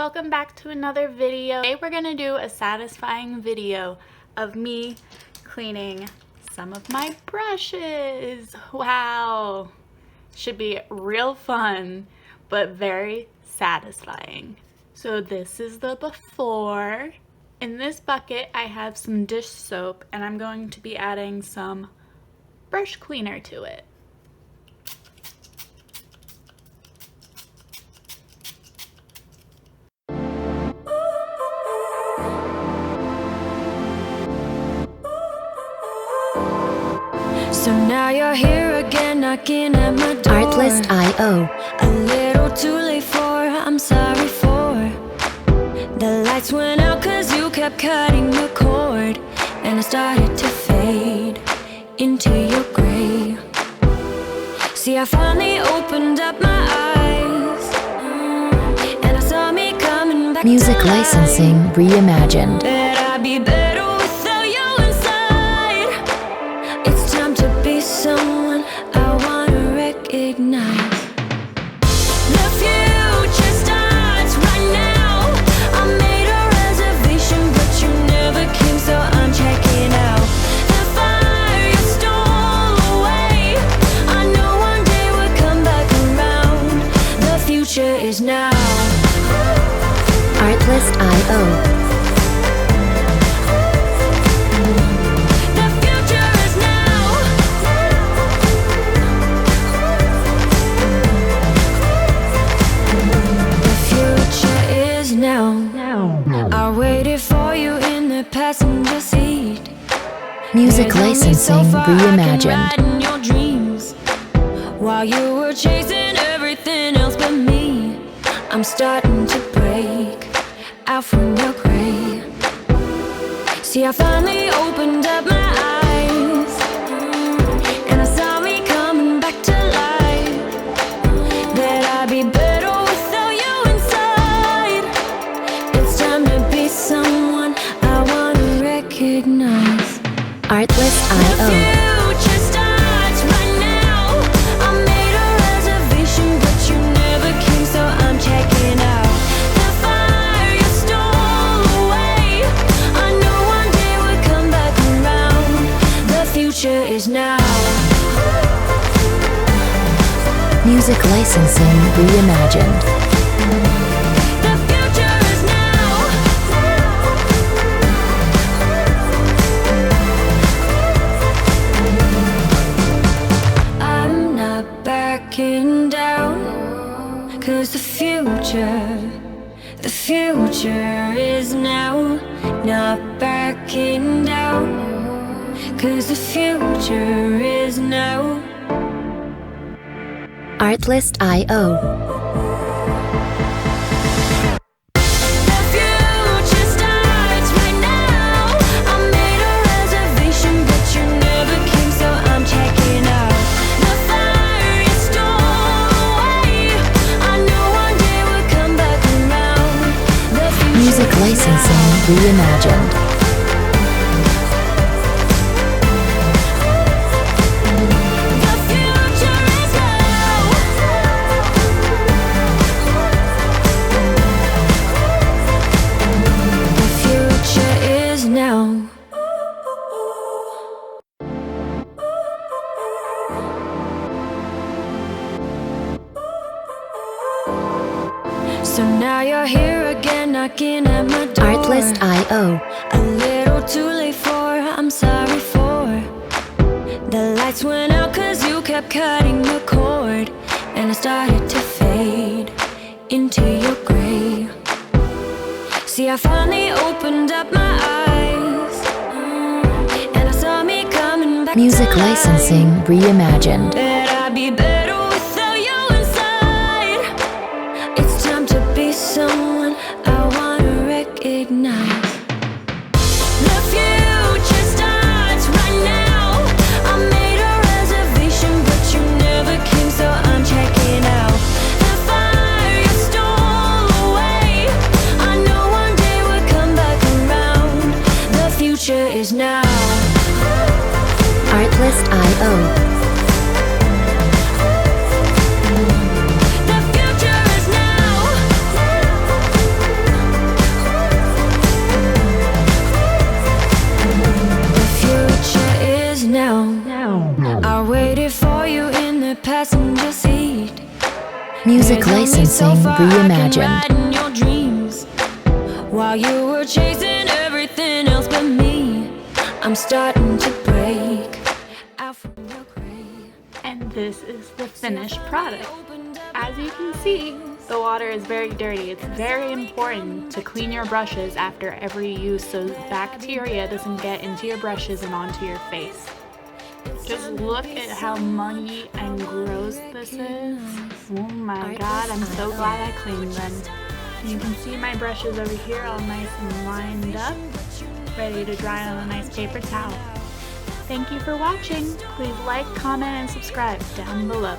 welcome back to another video. Today we're gonna do a satisfying video of me cleaning some of my brushes. Wow, should be real fun but very satisfying. So this is the before. In this bucket I have some dish soap and I'm going to be adding some brush cleaner to it. So now you're here again, knocking at my door. Artlist.io. A little too late for, I'm sorry for. The lights went out cause you kept cutting the cord, and I started to fade into your gray. See, I finally opened up my eyes, and I saw me coming back Music to licensing life. reimagined. That I'd be better without you inside. It's time to be someone I wanna recognize. The future starts right now. I made a reservation, but you never came, so I'm checking out. The fire you stole away, I know one day we'll come back around. The future is now. Artlist.io. The future is now. The future is now. I waited for you in the passenger seat. Music There's only so licensing far I can reimagined. ride in your dreams, while you were chasing everything else but me. I'm starting to break out from your gray. See, I finally opened up my eyes, and I saw me coming back to life. That I'd be better without you inside. It's time to be someone I wanna recognize. The Artlist.io. future starts right now. I made a reservation, but you never came, so I'm checking out. The fire you stole away, I know one day we'll come back around. The future is now. Music licensing reimagined. The future is now. I'm not backing down, cause the future is now. Not backing down, cause the future is now. Artlist.io. The future starts right now. I made a reservation, but you never came, so I'm checking out. The fire you stole away, I know one day we'll come back around. The future Music is licensing now. reimagined. The future is now. The future is now. So now you're here again, knocking at my door. Artlist.io. A little too late for, I'm sorry for. The lights went out cause you kept cutting the cord, and I started to fade into your gray. See, I finally opened up my eyes, and I saw me coming back Music to life. licensing reimagined. That I'd be better without you inside. It's time to be someone I wanna recognize. The future starts right now. I made a reservation, but you never came, so I'm checking out. The fire you stole away, I know one day we'll come back around. The future is now. Artlist.io. The future is now. Music There's only so licensing far I can reimagined. ride in your dreams. While you were chasing everything else but me, I'm starting to break out from your grave. And this is the finished product. As you can see, the water is very dirty. It's very important to clean your brushes after every use so bacteria doesn't get into your brushes and onto your face. Just look at how muggy and gross this is. Oh my god, I'm so glad I cleaned them. You can see my brushes over here all nice and lined up, ready to dry on a nice paper towel. Thank you for watching. Please like, comment, and subscribe down below.